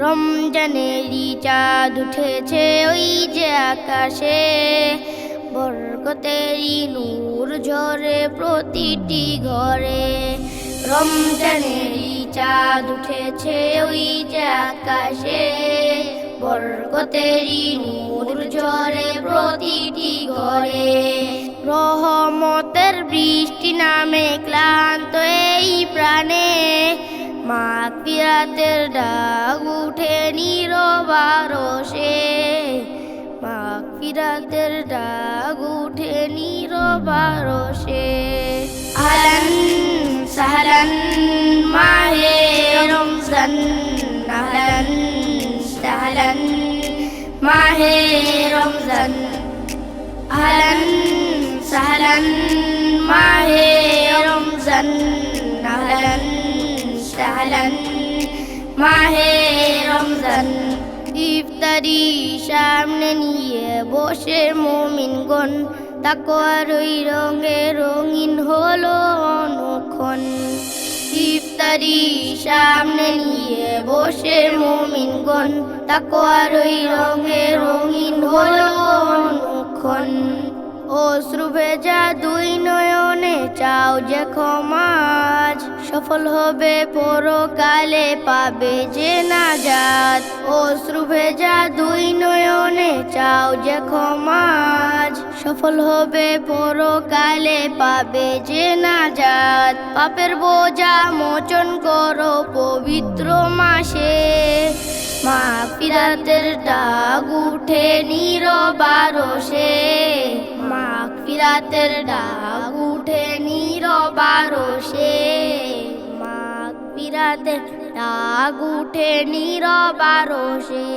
রমজানেরই চাঁদ উঠেছে ওই যে আকাশে, বরকতেরই নূর ঝরে প্রতিটি ঘরে। রমজানেরই চাঁদ উঠেছে ওই যে আকাশে, বরকতেরই নূর ঝরে প্রতিটি ঘরে। রহমতের বৃষ্টি নামে ক্লান্ত এই প্রাণে, মাগফিরাতের ডাক উঠে নীরব আরশে, মাগফিরাতের ডাক উঠে নীরব আরশে। আহলান সাহলান মাহে রমজান, আহলান সাহলান মাহে রমজান, আহলান সাহলান মাহে রমজান, আহলান সাহলান মাহে রমজান। ইফতারি সামনে নিয়ে বসে মুমিনগণ, তাকওয়ার ওই রঙে রঙিন হলো অনুক্ষণ। ইফতারি সামনে নিয়ে বসে মুমিনগণ, তাকওয়ার ওই রঙে রঙিন হলো অনুক্ষণ। অশ্রু ভেজা দুই নয়নে চাও যে ক্ষমাজ, সফল হবে পরকালে পাবে যে নাজাত। অশ্রু ভেজা দুই নয়নে চাও যে ক্ষমাজ, সফল হবে পরকালে পাবে যে নাজাত। পাপের বোঝা মোচন করো পবিত্র মাসে, মাগফিরাতের ডাক উঠে নীরব আরশে, মাগফিরাতের ডাক উঠে নীরব আরশে, মাগফিরাতের ডাক উঠে নীরব আরশে।